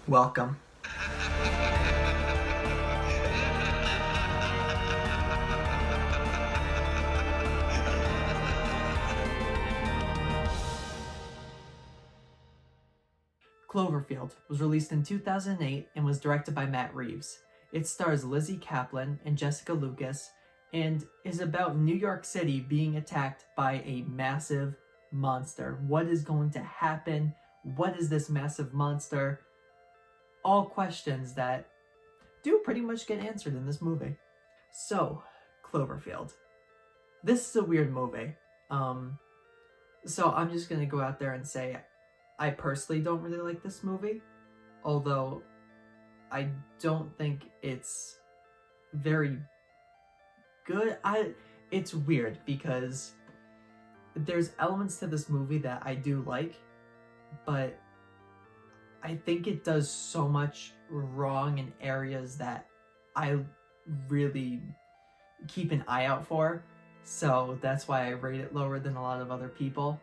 Welcome. Cloverfield was released in 2008 and was directed by Matt Reeves. It stars Lizzie Kaplan and Jessica Lucas and is about New York City being attacked by a massive monster. What is going to happen? What is this massive monster? All questions that do pretty much get answered in this movie. So, Cloverfield. This is a weird movie. So I'm just gonna go out there and say I personally don't really like this movie, although I don't think it's very good. It's weird because there's elements to this movie that I do like, but I think it does so much wrong in areas that I really keep an eye out for. So that's why I rate it lower than a lot of other people.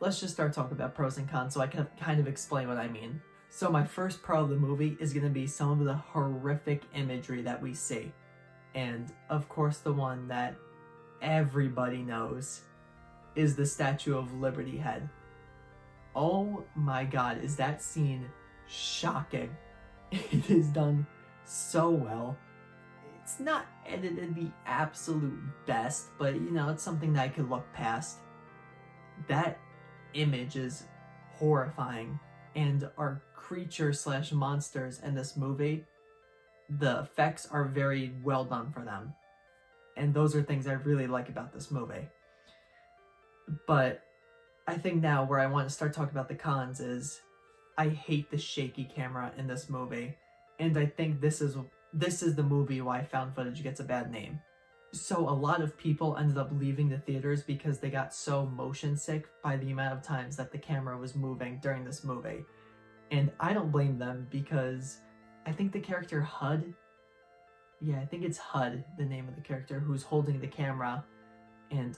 Let's just start talking about pros and cons so I can kind of explain what I mean. So my first pro of the movie is going to be some of the horrific imagery that we see. And of course the one that everybody knows is the Statue of Liberty head. Oh my god, is that scene shocking. It is done so well. It's not edited the absolute best, but it's something that I could look past. That image is horrifying, and our creatures / monsters in this movie, the effects are very well done for them. And those are things I really like about this movie. But I think now where I want to start talking about the cons is I hate the shaky camera in this movie, and I think this is the movie why found footage gets a bad name. So a lot of people ended up leaving the theaters because they got so motion sick by the amount of times that the camera was moving during this movie. And I don't blame them because I think the character HUD, I think it's HUD, the name of the character who's holding the camera, and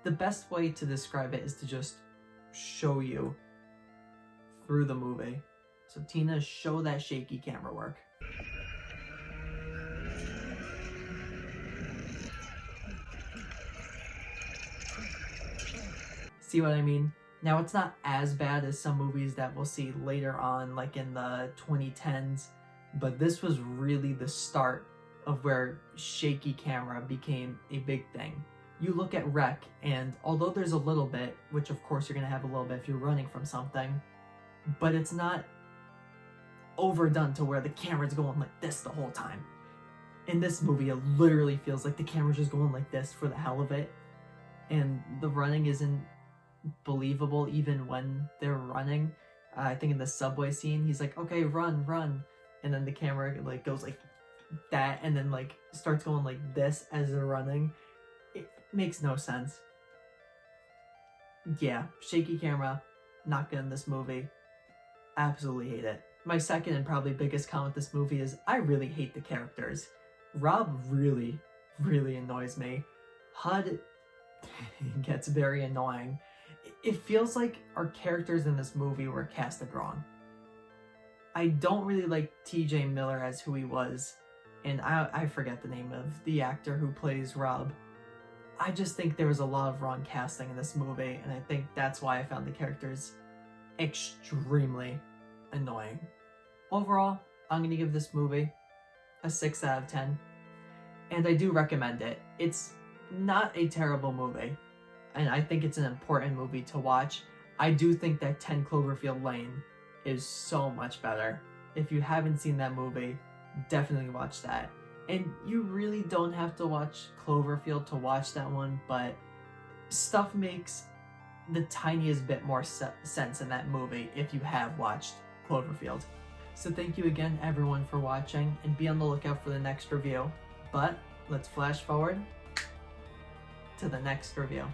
the best way to describe it is to just show you through the movie. So Tina, show that shaky camera work. See what I mean? Now, it's not as bad as some movies that we'll see later on, like in the 2010s, but this was really the start of where shaky camera became a big thing. You look at Wreck, and although there's a little bit, which of course you're going to have a little bit if you're running from something, but it's not overdone to where the camera's going like this the whole time. In this movie, it literally feels like the camera's just going like this for the hell of it, and the running isn't believable even when they're running. I think in the subway scene, he's like, okay, run, and then the camera goes like that, and then starts going like this as they're running. It makes no sense. Yeah, shaky camera, not good in this movie. Absolutely hate it. My second and probably biggest con with this movie is I really hate the characters. Rob really, really annoys me. HUD gets very annoying. It feels like our characters in this movie were casted wrong. I don't really like T.J. Miller as who he was, and I forget the name of the actor who plays Rob. I just think there was a lot of wrong casting in this movie, and I think that's why I found the characters extremely annoying. Overall, I'm going to give this movie a 6 out of 10, and I do recommend it. It's not a terrible movie, and I think it's an important movie to watch. I do think that 10 Cloverfield Lane is so much better. If you haven't seen that movie, definitely watch that. And you really don't have to watch Cloverfield to watch that one, but stuff makes the tiniest bit more sense in that movie if you have watched Cloverfield. So thank you again everyone for watching, and be on the lookout for the next review. But let's flash forward to the next review.